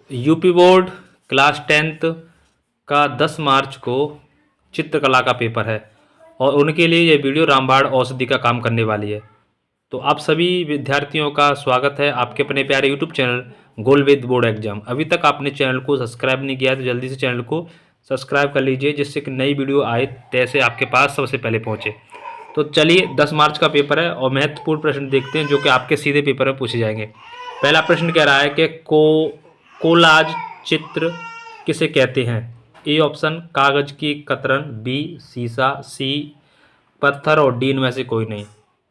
UP board class 10th का 10 मार्च को चित्रकला का पेपर है और उनके लिए ये वीडियो रामबाण औषधि का काम करने वाली है। तो आप सभी विद्यार्थियों का स्वागत है आपके अपने प्यारे यूट्यूब चैनल गोलवेद बोर्ड एग्जाम। अभी तक आपने चैनल को सब्सक्राइब नहीं किया है तो जल्दी से चैनल को सब्सक्राइब कर लीजिए, जिससे कि नई वीडियो आए तैसे आपके पास सबसे पहले पहुँचे। तो चलिए 10 मार्च का पेपर है और महत्वपूर्ण प्रश्न देखते हैं जो कि आपके सीधे पेपर में पूछे जाएंगे। पहला प्रश्न कह रहा है कि कोलाज चित्र किसे कहते हैं। ए ऑप्शन कागज की कतरन, बी सीसा, सी पत्थर और डी इनमें से कोई नहीं।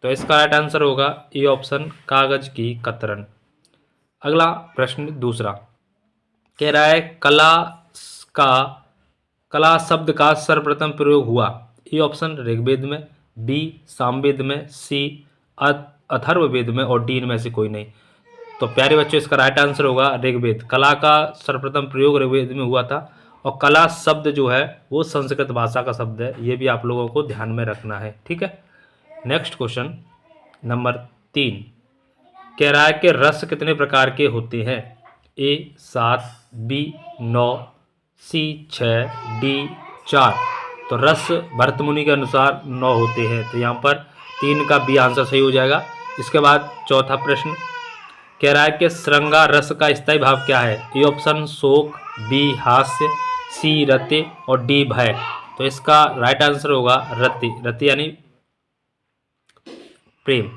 तो इसका राइट आंसर होगा ए ऑप्शन कागज की कतरन। अगला प्रश्न दूसरा कह रहा है का कला शब्द का सर्वप्रथम प्रयोग हुआ। ए ऑप्शन ऋग्वेद में, बी सामवेद में, सी अथर्ववेद में और डी इनमें से कोई नहीं। तो प्यारे बच्चों इसका राइट आंसर होगा ऋग्वेद। कला का सर्वप्रथम प्रयोग ऋग्वेद में हुआ था और कला शब्द जो है वो संस्कृत भाषा का शब्द है, ये भी आप लोगों को ध्यान में रखना है, ठीक है। नेक्स्ट क्वेश्चन नंबर 3 कह रहा है कि रस कितने प्रकार के होते हैं। ए 7, बी 9, सी 6, डी 4। तो रस भरत मुनि के अनुसार 9 होते हैं, तो यहाँ पर 3 का बी आंसर सही हो जाएगा। इसके बाद चौथा प्रश्न कह रहा है कि श्रृंगार रस का स्थायी भाव क्या है। ए ऑप्शन शोक, बी हास्य, सी रति और डी भय। तो इसका राइट आंसर होगा रति। रति यानी प्रेम।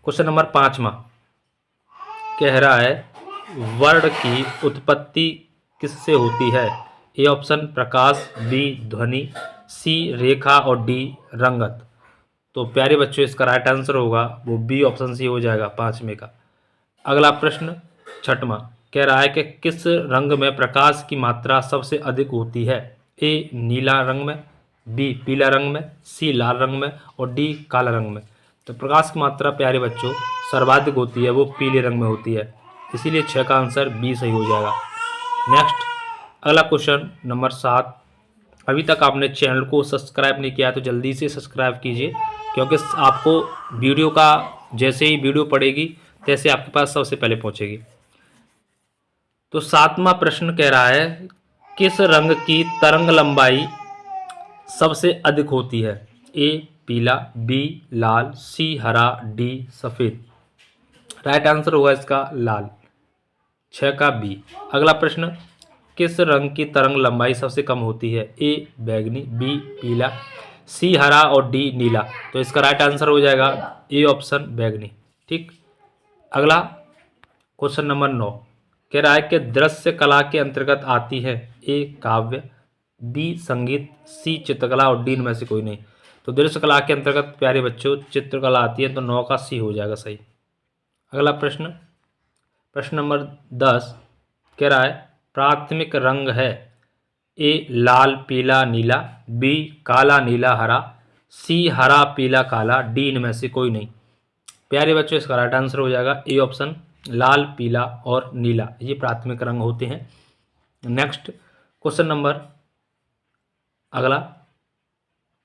क्वेश्चन नंबर 5वां कह रहा है वर्ण की उत्पत्ति किससे होती है। ए ऑप्शन प्रकाश, बी ध्वनि, सी रेखा और डी रंगत। तो प्यारे बच्चों इसका राइट आंसर होगा वो बी ऑप्शन सी हो जाएगा 5वें का। अगला प्रश्न 6वां कह रहा है कि किस रंग में प्रकाश की मात्रा सबसे अधिक होती है। ए नीला रंग में, बी पीला रंग में, सी लाल रंग में और डी काला रंग में। तो प्रकाश की मात्रा प्यारे बच्चों सर्वाधिक होती है वो पीले रंग में होती है, इसीलिए 6 का आंसर बी सही हो जाएगा। नेक्स्ट अगला क्वेश्चन नंबर 7। अभी तक आपने चैनल को सब्सक्राइब नहीं किया तो जल्दी से सब्सक्राइब कीजिए, क्योंकि आपको वीडियो का जैसे ही वीडियो पड़ेगी तैसे आपके पास सबसे पहले पहुंचेगी। तो 7वां प्रश्न कह रहा है किस रंग की तरंग लंबाई सबसे अधिक होती है। ए पीला, बी लाल, सी हरा, डी सफ़ेद। राइट आंसर होगा इसका लाल। 6 का बी। अगला प्रश्न किस रंग की तरंग लंबाई सबसे कम होती है। ए बैगनी, बी पीला, सी हरा और डी नीला। तो इसका राइट आंसर हो जाएगा ए ऑप्शन बैगनी, ठीक। अगला क्वेश्चन नंबर 9 कह रहा है कि दृश्य कला के अंतर्गत आती है। ए काव्य, बी संगीत, सी चित्रकला और डी में से कोई नहीं। तो दृश्य कला के अंतर्गत प्यारे बच्चों चित्रकला आती है, तो 9 का सी हो जाएगा सही। अगला प्रश्न नंबर 10 कह रहा है प्राथमिक रंग है। ए लाल पीला नीला, बी काला नीला हरा, सी हरा पीला काला, डी इनमें से कोई नहीं। प्यारे बच्चों इसका राइट आंसर हो जाएगा ए ऑप्शन लाल पीला और नीला, ये प्राथमिक रंग होते हैं। नेक्स्ट क्वेश्चन नंबर अगला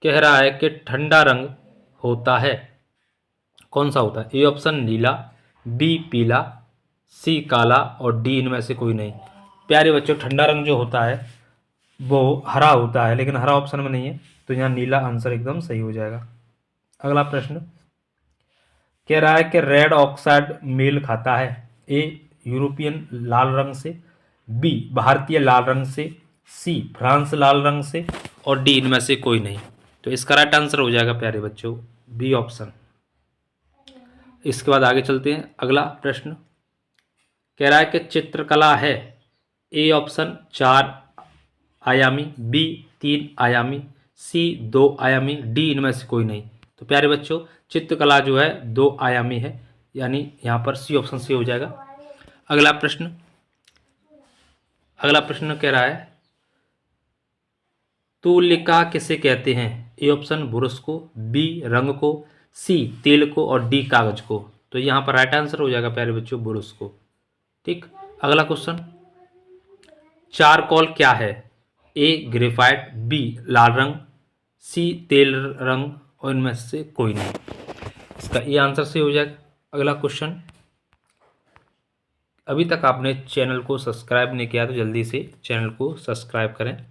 कह रहा है कि ठंडा रंग होता है, कौन सा होता है। ए ऑप्शन नीला, बी पीला, सी काला और डी इनमें से कोई नहीं। प्यारे बच्चों ठंडा रंग जो होता है वो हरा होता है, लेकिन हरा ऑप्शन में नहीं है, तो यहाँ नीला आंसर एकदम सही हो जाएगा। अगला प्रश्न कह रहा है कि रेड ऑक्साइड मेल खाता है। ए यूरोपियन लाल रंग से, बी भारतीय लाल रंग से, सी फ्रांस लाल रंग से और डी इनमें से कोई नहीं। तो इसका राइट आंसर हो जाएगा प्यारे बच्चों बी ऑप्शन। इसके बाद आगे चलते हैं। अगला प्रश्न कह रहा है कि चित्रकला है। ए ऑप्शन 4 आयामी, बी 3 आयामी, सी 2 आयामी, डी इनमें से कोई नहीं। तो प्यारे बच्चों चित्रकला जो है 2 आयामी है, यानी यहाँ पर सी ऑप्शन सी हो जाएगा। अगला प्रश्न कह रहा है तुलिका किसे कहते हैं। ए ऑप्शन ब्रश को, बी रंग को, सी तेल को और डी कागज को। तो यहाँ पर राइट आंसर हो जाएगा प्यारे बच्चों ब्रश को, ठीक। अगला क्वेश्चन चारकोल क्या है। ए ग्रेफाइट, बी लाल रंग, सी तेल रंग और इनमें से कोई नहीं। इसका ये आंसर सही हो जाएगा। अगला क्वेश्चन अभी तक आपने चैनल को सब्सक्राइब नहीं किया तो जल्दी से चैनल को सब्सक्राइब करें।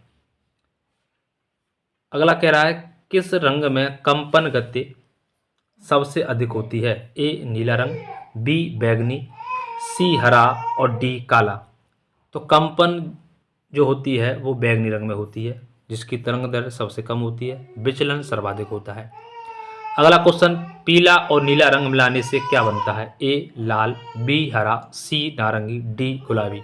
अगला कह रहा है किस रंग में कंपन गति सबसे अधिक होती है? ए नीला रंग, बी बैंगनी, सी हरा और डी काला। तो कंपन जो होती है वो बैंगनी रंग में होती है, जिसकी तरंग दैर्ध्य सबसे कम होती है, विचलन सर्वाधिक होता है। अगला क्वेश्चन, पीला और नीला रंग मिलाने से क्या बनता है? ए लाल, बी हरा, सी नारंगी, डी गुलाबी।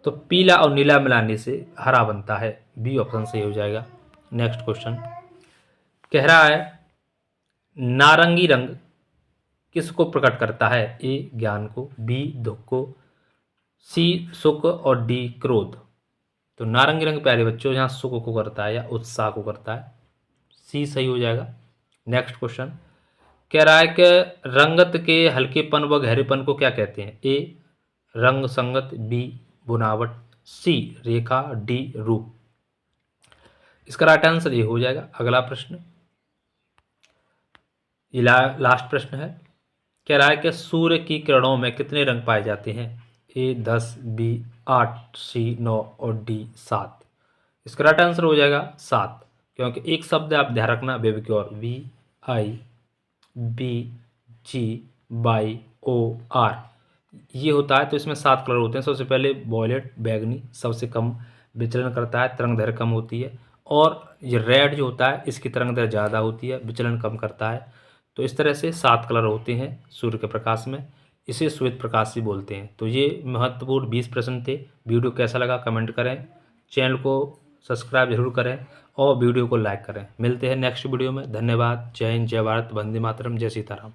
तो पीला और नीला मिलाने से हरा बनता है, बी ऑप्शन सही हो जाएगा। नेक्स्ट क्वेश्चन कह रहा है नारंगी रंग किसको प्रकट करता है? ए ज्ञान को, बी दुख को, सी सुख और डी क्रोध। तो नारंगी रंग प्यारे बच्चों यहाँ सुख को करता है या उत्साह को करता है, सी सही हो जाएगा। नेक्स्ट क्वेश्चन कह रहा है कि रंगत के हल्केपन व गहरेपन को क्या कहते हैं? ए रंग संगत, बी बुनावट, सी रेखा, डी रूप। इसका राइट आंसर ये हो जाएगा। अगला प्रश्न, ये लास्ट प्रश्न है। कह रहा है कि सूर्य की किरणों में कितने रंग पाए जाते हैं? ए 10, बी 8, सी 9 और डी 7। इसका राइट आंसर हो जाएगा 7, क्योंकि एक शब्द आप ध्यान रखना वेबिक्योर, VIGGYOR ये होता है। तो इसमें 7 कलर होते हैं। सबसे पहले वॉयलेट बैगनी सबसे कम विचलन करता है, तरंग दैर्ध्य कम होती है। और ये रेड जो होता है इसकी तरंग दैर्ध्य ज़्यादा होती है, विचलन कम करता है। तो इस तरह से 7 कलर होते हैं सूर्य के प्रकाश में, इसे श्वेत प्रकाश भी बोलते हैं। तो ये महत्वपूर्ण 20 प्रश्न थे। वीडियो कैसा लगा कमेंट करें, चैनल को सब्सक्राइब जरूर करें और वीडियो को लाइक करें। मिलते हैं नेक्स्ट वीडियो में। धन्यवाद। जय हिंद, जय भारत, वंदे मातरम, जय सीताराम।